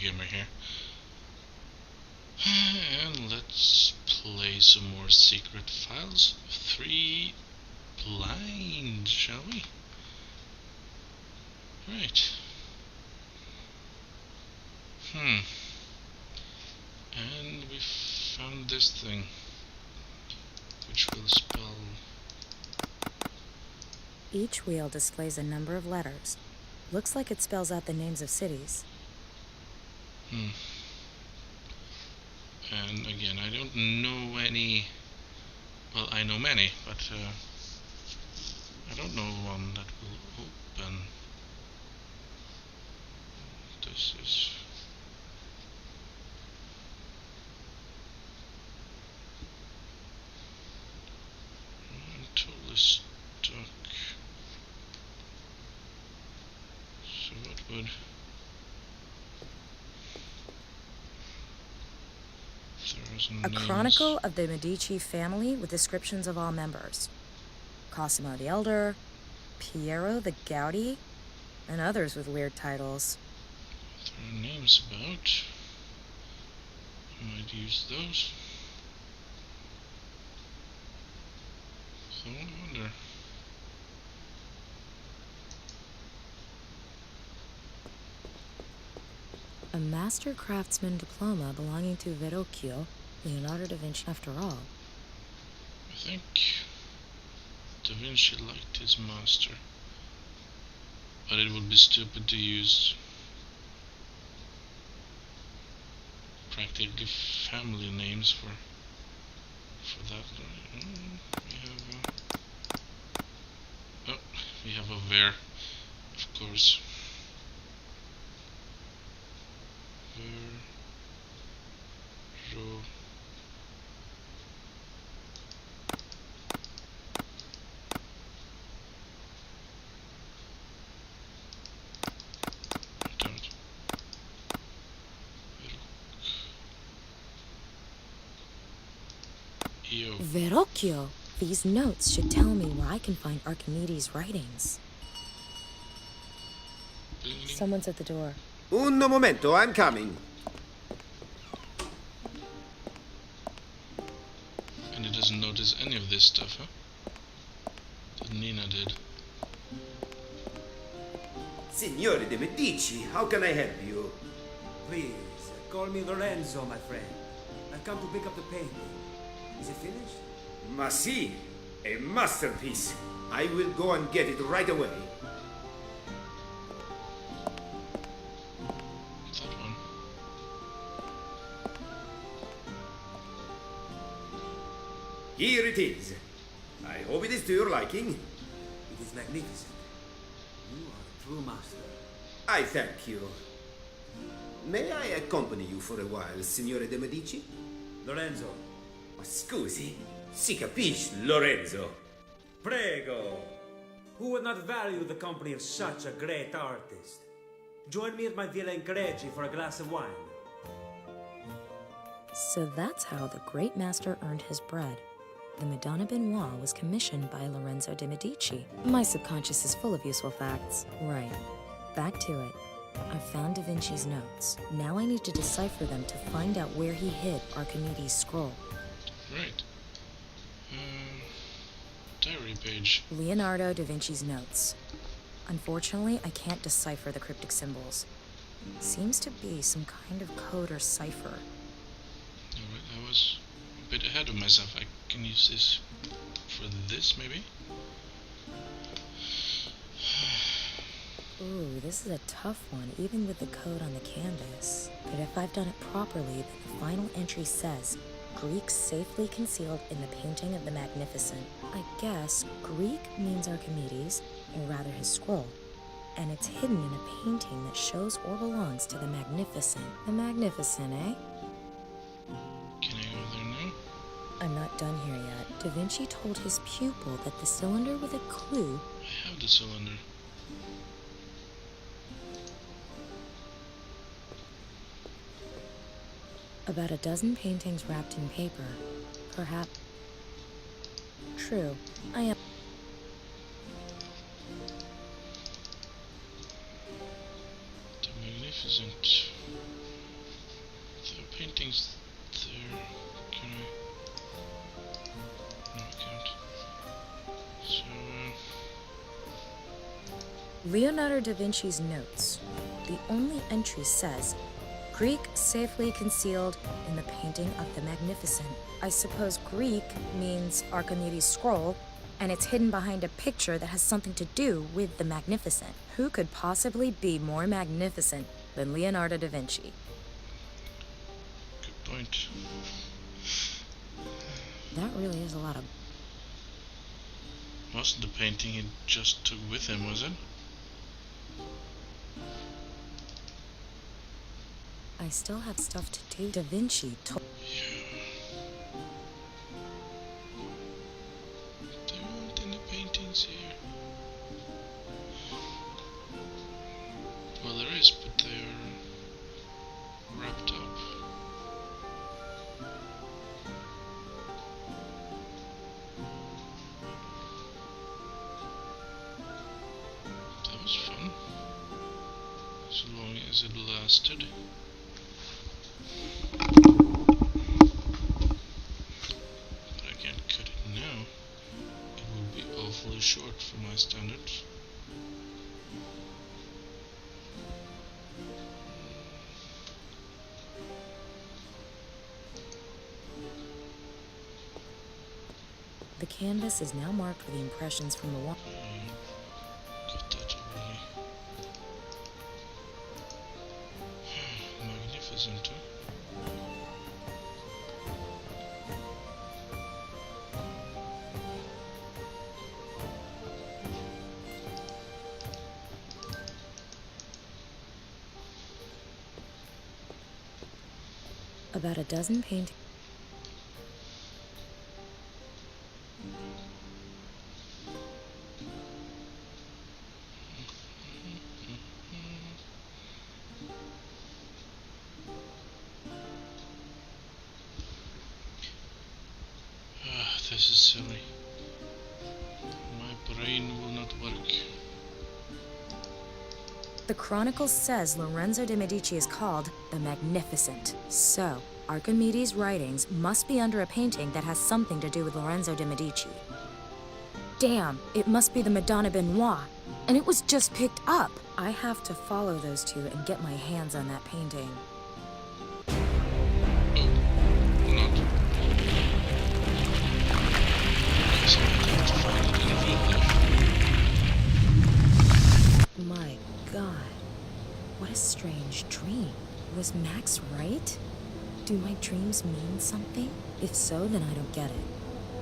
gamer here. And let's play some more Secret Files 3 Blind, shall we? Right. And we found this thing, which will spell... Each wheel displays a number of letters. Looks like it spells out the names of cities. And again, I don't know any... Well, I know many, but I don't know one that will open. This is... I'm totally stuck. So what would... A chronicle of the Medici family with descriptions of all members. Cosimo the Elder, Piero the Gouty, and others with weird titles. There are names about. I might use those. So I wonder. A master craftsman diploma belonging to Verrocchio, Leonardo da Vinci after all. I think Da Vinci liked his master, but it would be stupid to use practically family names for that. We have a Ver, of course. Ver, Verrocchio! These notes should tell me where I can find Archimedes' writings. Someone's at the door. Un momento, I'm coming. And he doesn't notice any of this stuff, huh? That Nina did. Signore de Medici, how can I help you? Please, call me Lorenzo, my friend. I've come to pick up the painting. Is it finished? Ma si, a masterpiece. I will go and get it right away. That one. Here it is. I hope it is to your liking. It is magnificent. You are a true master. I thank you. May I accompany you for a while, Signore de Medici? Lorenzo. Ma scusi, si capisce, Lorenzo. Prego. Who would not value the company of such a great artist? Join me at my Villa in Careggi for a glass of wine. So that's how the great master earned his bread. The Madonna Benoit was commissioned by Lorenzo de Medici. My subconscious is full of useful facts. Right. Back to it. I found Da Vinci's notes. Now I need to decipher them to find out where he hid Archimedes' scroll. Right. Diary page. Leonardo da Vinci's notes. Unfortunately, I can't decipher the cryptic symbols. Seems to be some kind of code or cipher. Alright, I was a bit ahead of myself. I can use this for this, maybe? Ooh, this is a tough one, even with the code on the canvas. But if I've done it properly, then the final entry says, Greek safely concealed in the painting of the Magnificent. I guess Greek means Archimedes, or rather his scroll. And it's hidden in a painting that shows or belongs to the Magnificent. The Magnificent, eh? Can I go there now? I'm not done here yet. Da Vinci told his pupil that the cylinder with a clue... I have the cylinder. About a dozen paintings wrapped in paper. Perhaps... True. I am... The Magnificent. paintings there. Can I? No, I can't. So, Leonardo da Vinci's notes. The only entry says, Greek safely concealed in the painting of the Magnificent. I suppose Greek means Archimedes' scroll, and it's hidden behind a picture that has something to do with the Magnificent. Who could possibly be more magnificent than Leonardo da Vinci? good point. That really is a lot of... Wasn't the painting he just took with him, was it? I still have stuff to do. Da Vinci told... There aren't any paintings here. Well, there is, but they're wrapped up. That was fun. So long as it lasted. But I can't cut it now. It would be awfully short for my standards. The canvas is now marked with the impressions from the wall. Got that already. Magnificent, huh? About a dozen paintings. This is silly. My brain will not work. The Chronicle says Lorenzo de' Medici is called the Magnificent. So, Archimedes' writings must be under a painting that has something to do with Lorenzo de' Medici. Damn, it must be the Madonna Benoit. And it was just picked up. I have to follow those two and get my hands on that painting. Not. Guess I might have to find it in real life. My God, what a strange dream. Was Max right? Do my dreams mean something? If so, then I don't get it.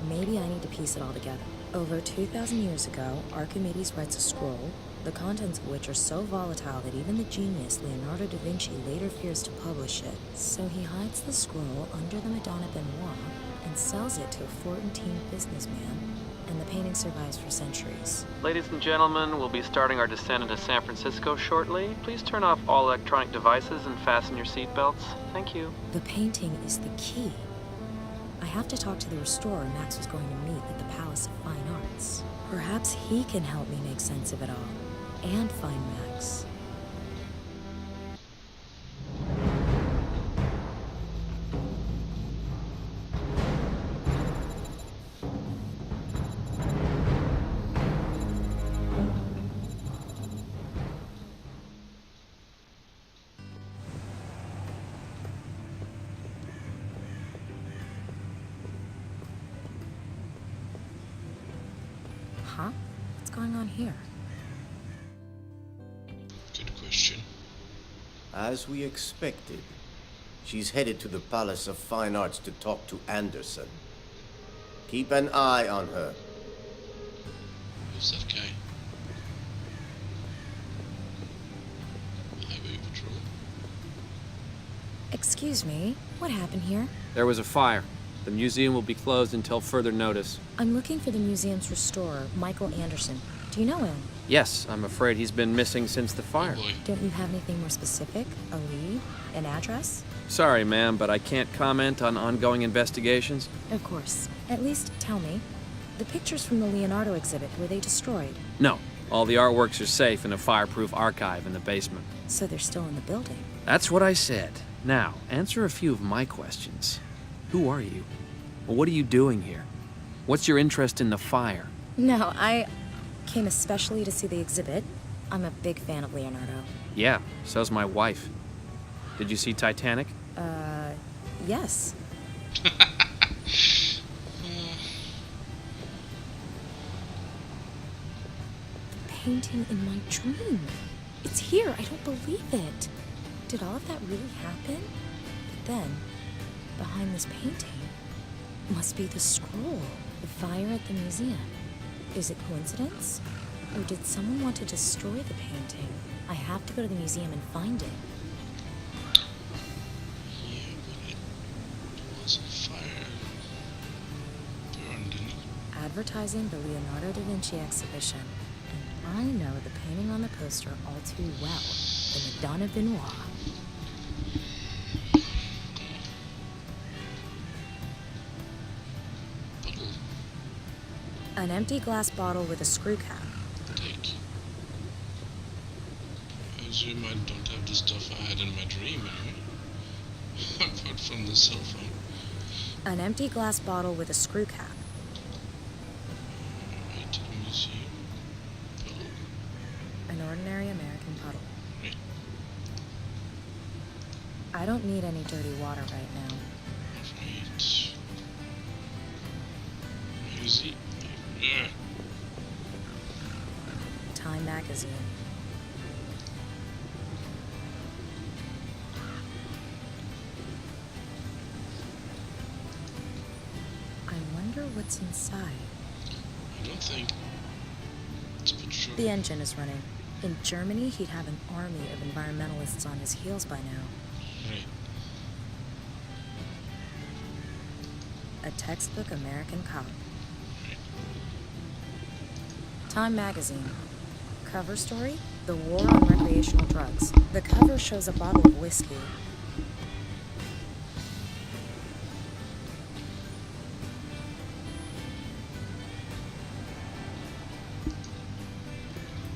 Maybe I need to piece it all together. Over 2,000 years ago, Archimedes writes a scroll, the contents of which are so volatile that even the genius Leonardo da Vinci later fears to publish it. So he hides the scroll under the Madonna Benoit and sells it to a Florentine businessman, and the painting survives for centuries. Ladies and gentlemen, we'll be starting our descent into San Francisco shortly. Please turn off all electronic devices and fasten your seatbelts. Thank you. The painting is the key. I have to talk to the restorer Max was going to meet at the Palace of Fine Arts. Perhaps he can help me make sense of it all, and find Max. Huh? What's going on here? Good question. As we expected, she's headed to the Palace of Fine Arts to talk to Anderson. Keep an eye on her. Who's that guy? Highway Patrol. Excuse me, what happened here? There was a fire. The museum will be closed until further notice. I'm looking for the museum's restorer, Michael Anderson. Do you know him? Yes, I'm afraid he's been missing since the fire. Oh boy. Don't you have anything more specific? A lead? An address? Sorry, ma'am, but I can't comment on ongoing investigations. Of course. At least tell me. The pictures from the Leonardo exhibit, were they destroyed? No, all the artworks are safe in a fireproof archive in the basement. So they're still in the building. That's what I said. Now, answer a few of my questions. Who are you? What are you doing here? What's your interest in the fire? No, I came especially to see the exhibit. I'm a big fan of Leonardo. Yeah, so's my wife. Did you see Titanic? Yes. The painting in my dream. It's here. I don't believe it. Did all of that really happen? But then, behind this painting, must be the scroll. The fire at the museum. Is it coincidence? Or did someone want to destroy the painting? I have to go to the museum and find it. Yeah, but it was a fire burned in it. Advertising the Leonardo da Vinci exhibition. And I know the painting on the poster all too well. The Madonna Benoit. Bottle. An empty glass bottle with a screw cap. Take. I assume I don't have the stuff I had in my dream anyway. Apart from the cell phone. An empty glass bottle with a screw cap. Right to the museum. Bottle. An ordinary American puddle. Right. I don't need any dirty water right now. Right. Easy. Time magazine. I wonder what's inside. I don't think it's petroleum. The engine is running. In Germany, he'd have an army of environmentalists on his heels by now. Right. A textbook American cop. Right. Time magazine. Cover story? The War on Recreational Drugs. The cover shows a bottle of whiskey.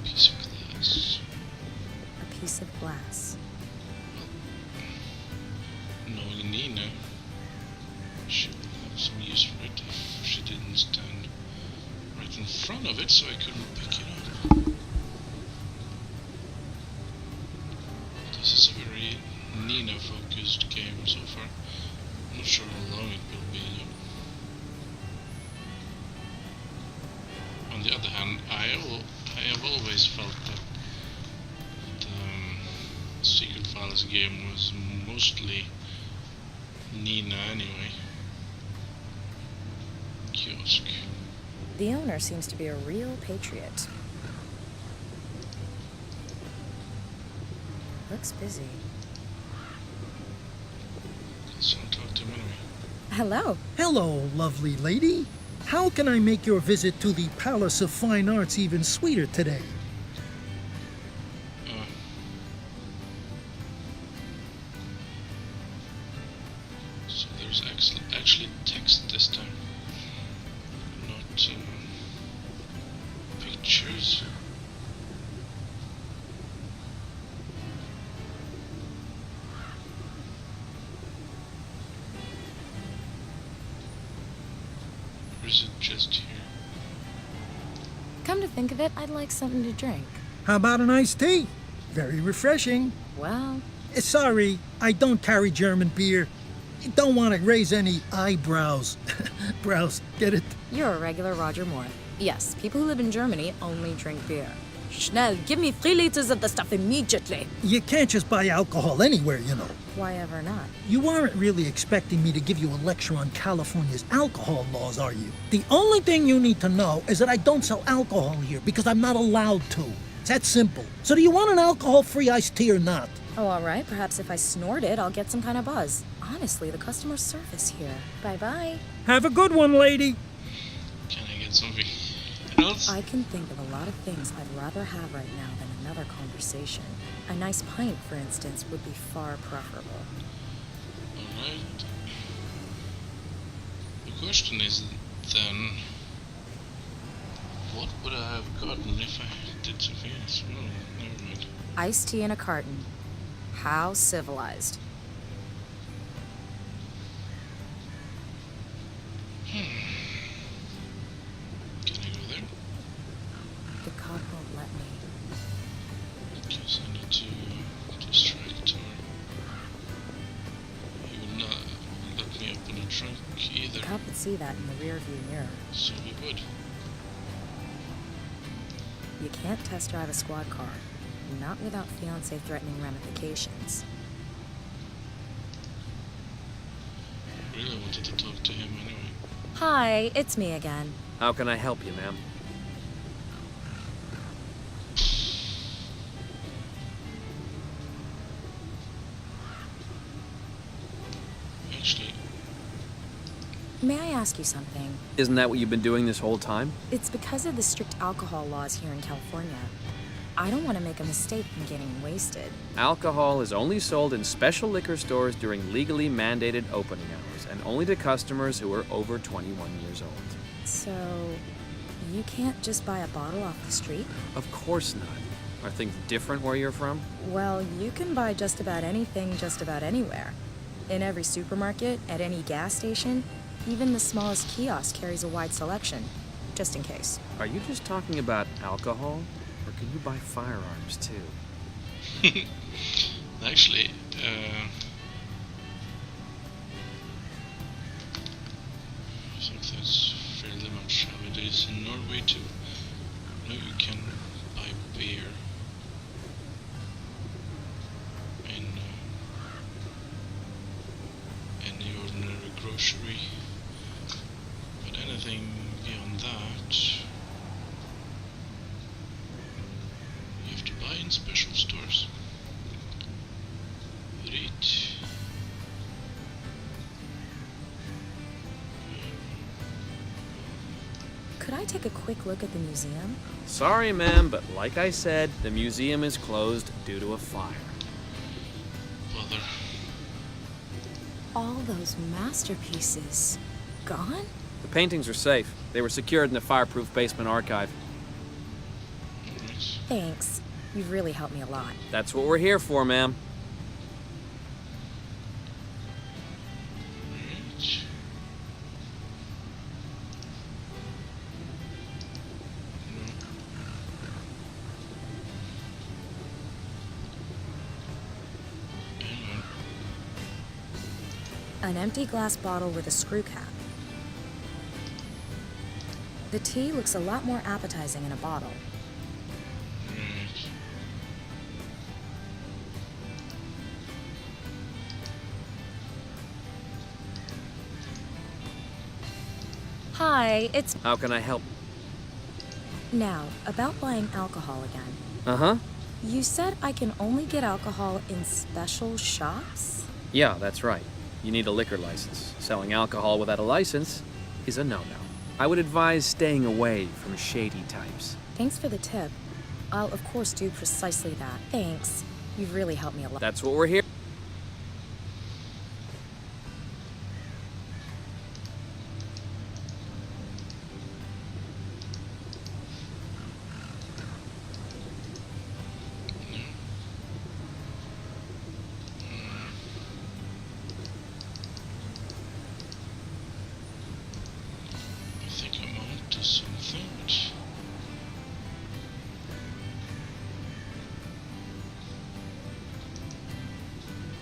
Piece of glass. A piece of glass. Knowing Nina, she would have some use for it if she didn't stand right in front of it, so I couldn't pick it up. This is a very Nina-focused game so far. I'm not sure how long it will be though. On the other hand, I have always felt that the Secret Files game was mostly Nina anyway. Kiosk. The owner seems to be a real patriot. Looks busy. Someone talk to him anyway. Hello. Hello, lovely lady. How can I make your visit to the Palace of Fine Arts even sweeter today? So there's actually text this time, not pictures. Or is it just here? Come to think of it, I'd like something to drink. How about an iced tea? Very refreshing. Well, Sorry, I don't carry German beer. Don't want to raise any eyebrows. Brows, get it? you're a regular Roger Moore. Yes, people who live in Germany only drink beer. Schnell, give me 3 liters of the stuff immediately. You can't just buy alcohol anywhere, you know. Why ever not? You aren't really expecting me to give you a lecture on California's alcohol laws, are you? The only thing you need to know is that I don't sell alcohol here because I'm not allowed to. It's that simple. So do you want an alcohol-free iced tea or not? Oh, all right. Perhaps if I snort it, I'll get some kind of buzz. Honestly, the customer service here. Bye-bye. Have a good one, lady. Can I get something else? I can think of a lot of things I'd rather have right now than another conversation. A nice pint, for instance, would be far preferable. Alright. The question is then, what would I have gotten if I did something else? Oh, never mind. Iced tea in a carton. How civilized. see that in the rearview mirror. So we would. You can't test drive a squad car, not without fiancé threatening ramifications. Really wanted to talk to him anyway. Hi, it's me again. How can I help you, ma'am? Actually, May I ask you something? Isn't that what you've been doing this whole time? It's because of the strict alcohol laws here in California. I don't want to make a mistake in getting wasted. Alcohol is only sold in special liquor stores during legally mandated opening hours, and only to customers who are over 21 years old. So, you can't just buy a bottle off the street? Of course not. Are things different where you're from? Well, you can buy just about anything just about anywhere. In every supermarket, at any gas station, even the smallest kiosk carries a wide selection, just in case. Are you just talking about alcohol? Or can you buy firearms too? actually, I think that's fairly much how it is in Norway too. Now you can buy beer in any ordinary grocery, but anything beyond that you have to buy in special stores. Right. Could I take a quick look at the museum? Sorry, ma'am, but like I said, the museum is closed due to a fire. Bother. All those masterpieces gone? The paintings are safe. They were secured in the fireproof basement archive. Nice. Thanks. You've really helped me a lot. That's what we're here for, ma'am. Right. Hang on. An empty glass bottle with a screw cap. The tea looks a lot more appetizing in a bottle. Right. Hi, it's... How can I help? Now, about buying alcohol again. Uh-huh. You said I can only get alcohol in special shops? Yeah, that's right. You need a liquor license. Selling alcohol without a license is a no-no. I would advise staying away from shady types. Thanks for the tip. I'll of course do precisely that. Thanks. You've really helped me a lot. That's what we're here. I think I'm on to something.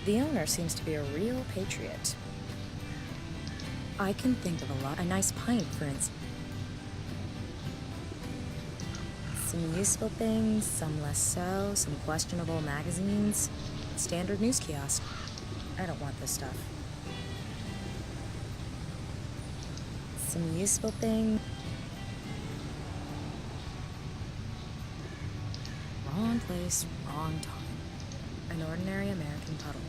The owner seems to be a real patriot. I can think of a lot. A nice pint, for instance. Some useful things, some less so, some questionable magazines. Standard news kiosk. I don't want this stuff. Some useful thing. Wrong place, wrong time. An ordinary American puddle.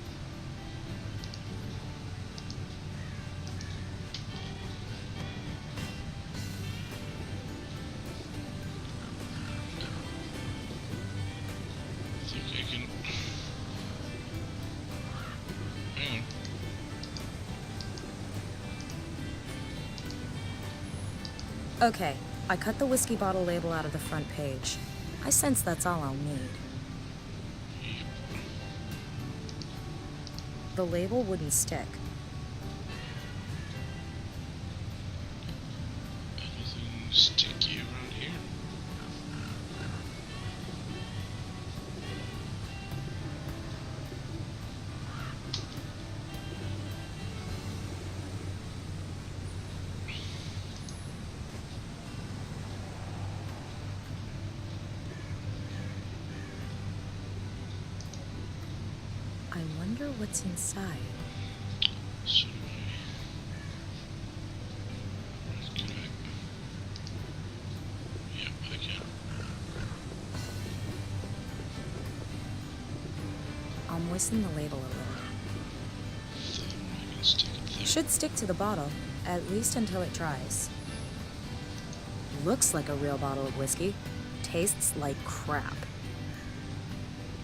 I think I can. Hang on. Okay, I cut the whiskey bottle label out of the front page. I sense that's all I'll need. Yep. The label wouldn't stick. Anything sticky around here? what's inside. So do I. Can I? Yeah, I can. I'll moisten the label a little. Then I can stick it there. Should stick to the bottle, at least until it dries. Looks like a real bottle of whiskey. Tastes like crap.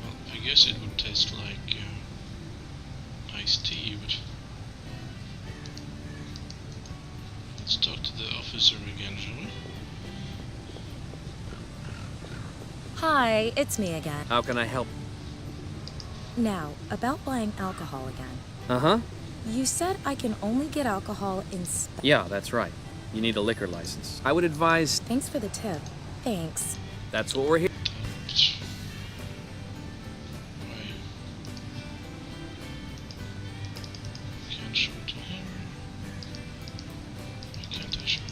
Well, I guess it would taste like iced tea, but let's talk to the officer again, shall we? Hi, it's me again. How can I help? Now, about buying alcohol again. Uh-huh. You said I can only get alcohol in Yeah, that's right. You need a liquor license. I would advise... Thanks for the tip. Thanks. That's what we're here... Why? Can't show it to him. Why can't I show it?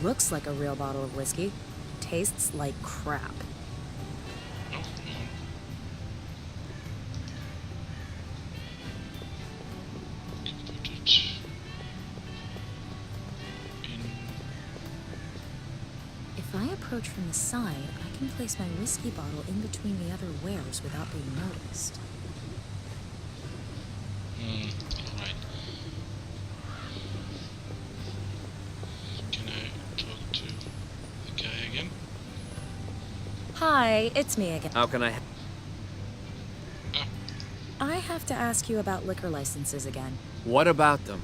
Looks like a real bottle of whiskey. Tastes like crap. No, can put it in. If I approach from the side, I can place my whiskey bottle in between the other wares without being noticed. Alright. Can I talk to the guy again? Hi, it's me again. How can I... I have to ask you about liquor licenses again. What about them?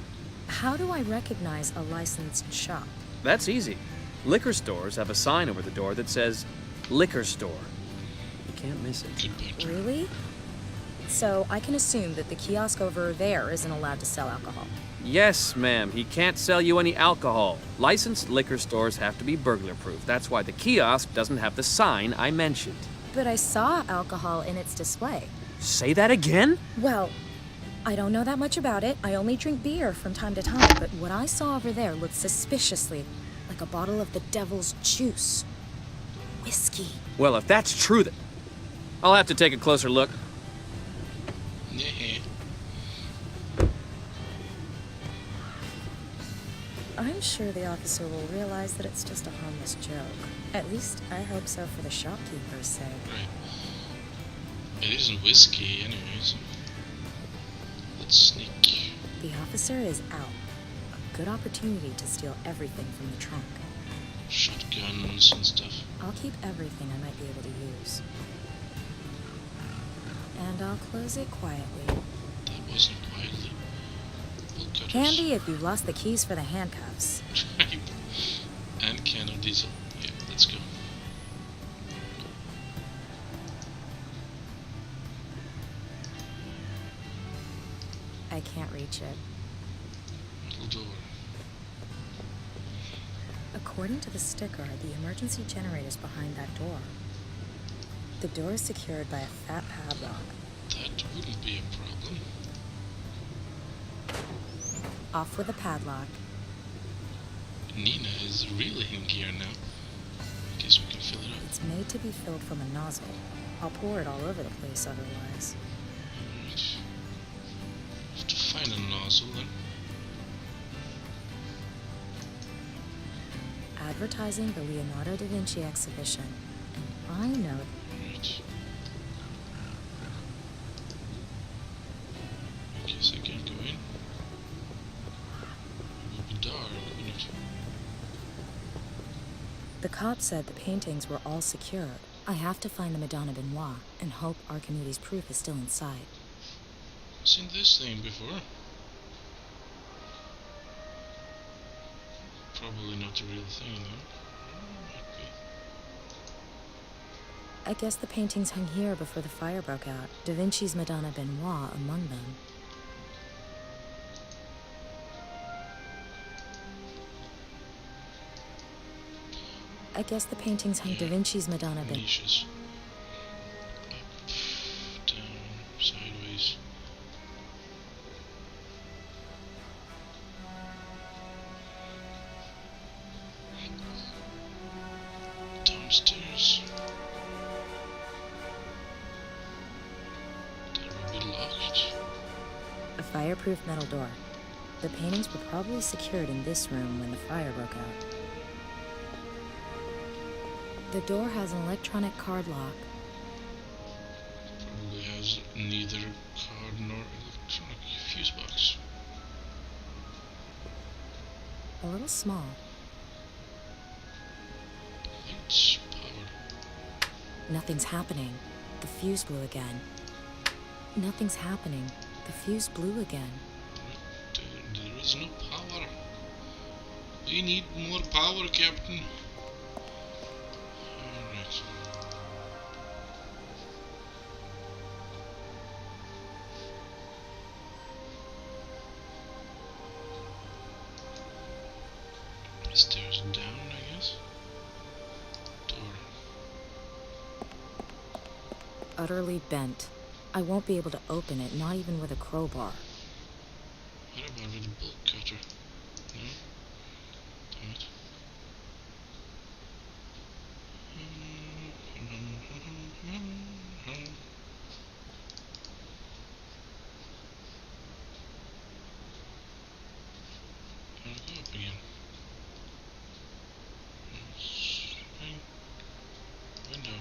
How do I recognize a licensed shop? That's easy. Liquor stores have a sign over the door that says, liquor store. You can't miss it. Good point. Really? So I can assume that the kiosk over there isn't allowed to sell alcohol. Yes, ma'am. He can't sell you any alcohol. Licensed liquor stores have to be burglar-proof. That's why the kiosk doesn't have the sign I mentioned. But I saw alcohol in its display. Say that again? Well, I don't know that much about it. I only drink beer from time to time, but what I saw over there looked suspiciously like a bottle of the devil's juice. Whiskey. Well, if that's true, then... I'll have to take a closer look. Yeah. I'm sure the officer will realize that it's just a harmless joke. At least I hope so for the shopkeeper's sake. Right. It isn't whiskey, anyways. Let's sneak. The officer is out. A good opportunity to steal everything from the trunk. Shotguns and stuff. I'll keep everything I might be able to use. And I'll close it quietly. That wasn't quietly. We'll cut Handy if you've lost the keys for the handcuffs. Right. And can of diesel. Yeah, let's go. I can't reach it. Little door. According to the sticker, the emergency generator's behind that door. The door is secured by a fat padlock. That wouldn't be a problem. Off with the padlock. Nina is really in gear now. Guess we can fill it up. It's made to be filled from a nozzle. I'll pour it all over the place otherwise. Alright. Have to find a nozzle then. Advertising the Leonardo da Vinci exhibition. And I know Right. I guess I can't go in. It would be dark, wouldn't it? the cop said the paintings were all secured. I have to find the Madonna Benoit and hope Archimedes' proof is still inside. I've seen this thing before. Probably not the real thing though. Might be. I guess the paintings hung here before the fire broke out. Da Vinci's Madonna Benoit among them. I guess the paintings hung Da Vinci's Madonna Benoit. Niches. Up, down, sideways. fireproof metal door. The paintings were probably secured in this room when the fire broke out. The door has an electronic card lock. Probably has neither card nor electronic fuse box. A little small. Lights, power. Nothing's happening. The fuse blew again. Nothing's happening. The fuse blew again. There is no power. We need more power, Captain. Alright. Stairs down, I guess. Door. Utterly bent. I won't be able to open it, not even with a crowbar. What about with a bolt cutter? No? Damn it. I'll go up again. Swing. Window.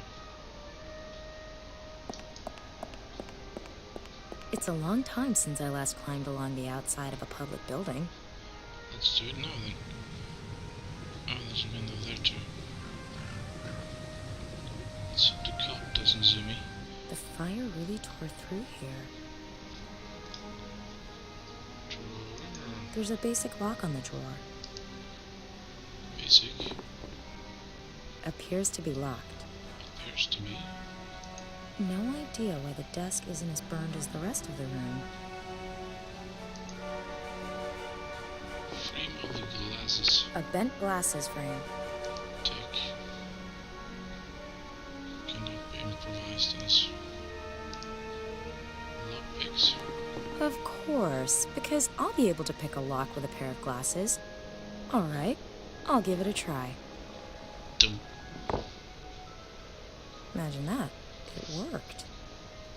It's a long time since I last climbed along the outside of a public building. Let's do it now then. Oh, there's a window there too. Let's hope the cop doesn't zoom me. The fire really tore through here. Drawer. There's a basic lock on the drawer. Basic. Appears to be locked. Appears to be. No idea why the desk isn't as burned as the rest of the room. Frame of the glasses. A bent glasses frame. Take. Cannot be improvised in this. Lockpicks. Of course, because I'll be able to pick a lock with a pair of glasses. Alright, I'll give it a try. Dope. Imagine that. It worked.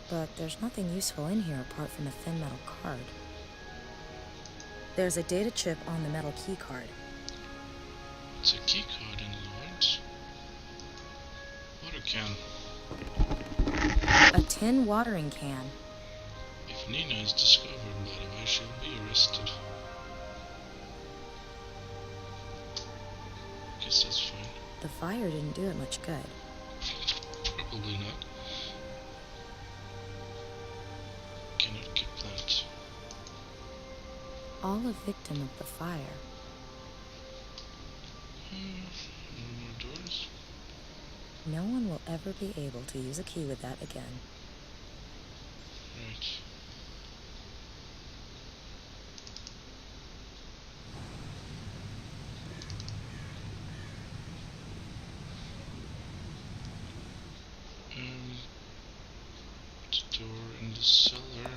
But there's nothing useful in here apart from a thin metal card. There's a data chip on the metal key card. It's a key card in Lawrence. Water can. A tin watering can. If Nina is discovered, by the way, she'll be arrested. Guess that's fine. The fire didn't do it much good. Probably not. Cannot get plants. All a victim of the fire. No more doors. No one will ever be able to use a key with that again. Right. The door in the cellar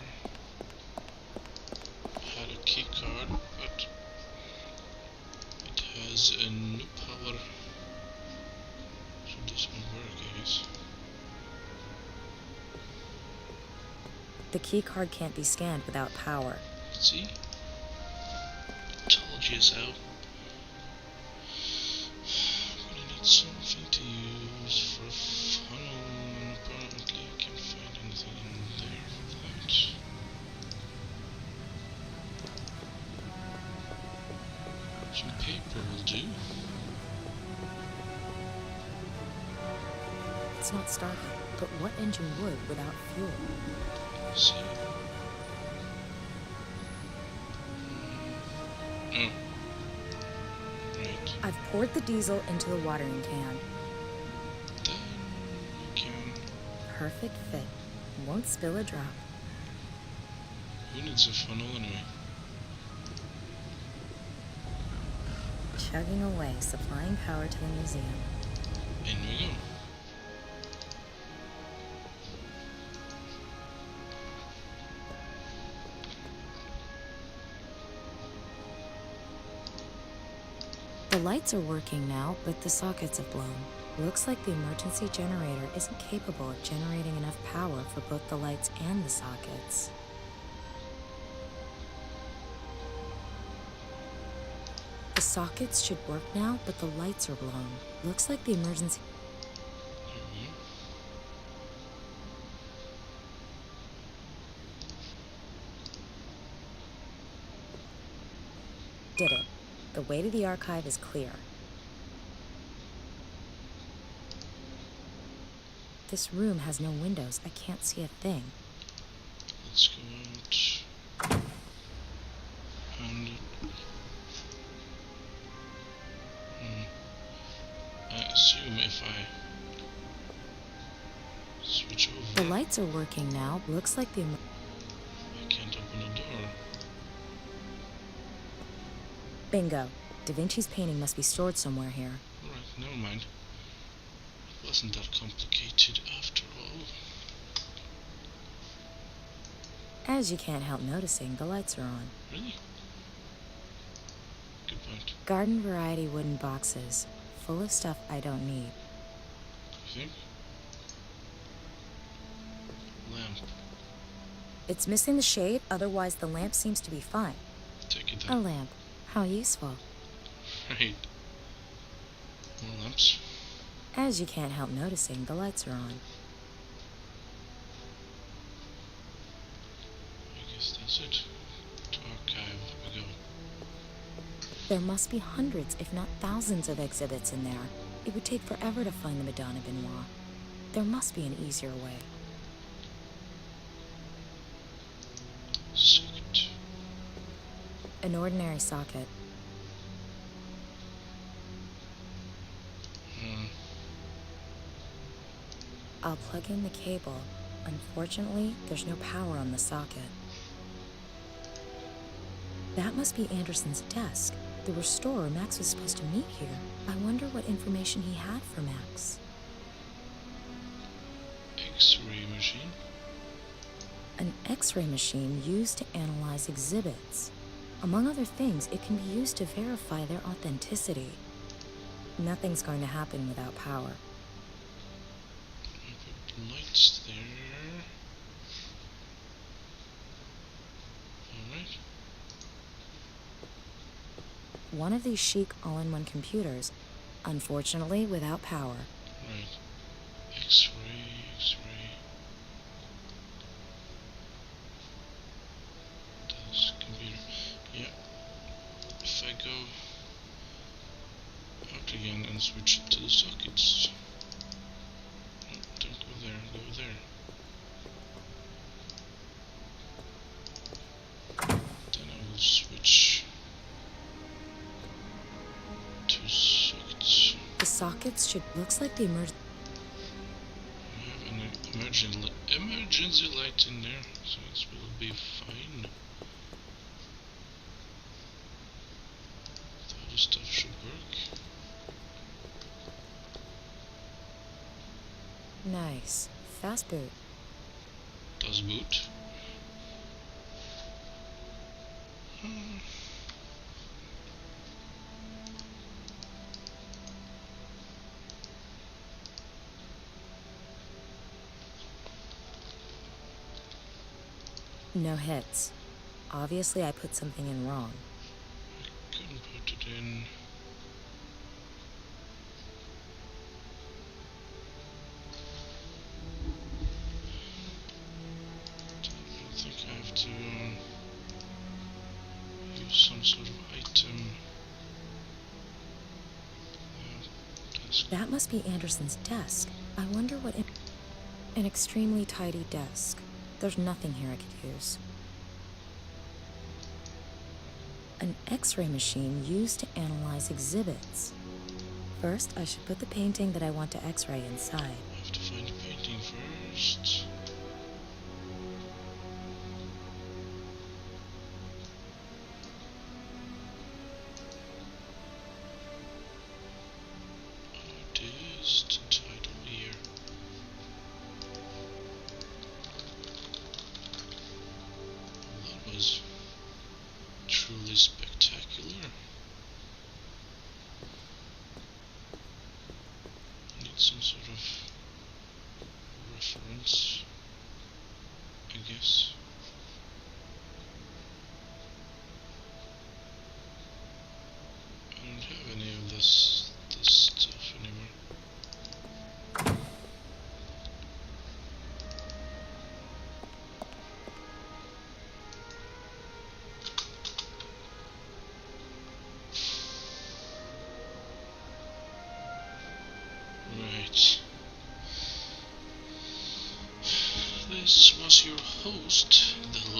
had a key card, but it has a no power, so this won't work, I guess. The key card can't be scanned without power. See? Told you so. Gonna need something to use for a funnel, and apparently I can't find anything in there for that. Some paper will do. It's not starting, but what engine would without fuel? See? Oh. Right. I've poured the diesel into the watering can. Then we can... Perfect fit. Won't spill a drop. Who needs a funnel anyway? Chugging away, supplying power to the museum. In we go. The lights are working now, but the sockets have blown. Looks like the emergency generator isn't capable of generating enough power for both the lights and the sockets. The sockets should work now, but the lights are blown. Looks like the emergency... There we go. Did it. The way to the archive is clear. This room has no windows. I can't see a thing. Let's go out. And I assume if I switch The over, lights are working now. Looks like the... I can't open the door. Bingo. Da Vinci's painting must be stored somewhere here. Alright, never mind. It wasn't that complicated after all. As you can't help noticing, the lights are on. Really? Good point. Garden variety wooden boxes, full of stuff I don't need. You think? Lamp. It's missing the shade, otherwise the lamp seems to be fine. Take it A then. lamp. How useful. Right. More lamps. As you can't help noticing, the lights are on. I guess that's it. To archive we go. There must be hundreds, if not thousands of exhibits in there. It would take forever to find the Madonna Benoit. There must be an easier way. Socket. An ordinary socket. I'll plug in the cable. Unfortunately, there's no power on the socket. That must be Anderson's desk. The restorer Max was supposed to meet here. I wonder what information he had for Max. X-ray machine. An X-ray machine used to analyze exhibits. Among other things, it can be used to verify their authenticity. Nothing's going to happen without power. I put lights there. Alright. One of these chic all-in-one computers, unfortunately without power. Right. X-ray, X-ray. Desk, computer. Yeah. If I go out again and switch to the sockets. No, don't go there, go there. Then I will switch to sockets. The sockets should... Looks like the I have an emergency light in there, so it will be fine. The other stuff should work. Nice. Fast boot. Does boot. No hits. Obviously, I put something in wrong. Couldn't put it in. I think I have to use some sort of item. Desk. That must be Anderson's desk. I wonder what... An extremely tidy desk. There's nothing here I could use. An X-ray machine used to analyze exhibits. First, I should put the painting that I want to X-ray inside. I have to find the painting first. Artist title here. That was truly spectacular. I need some sort of reference, I guess. Alright. This was your host, the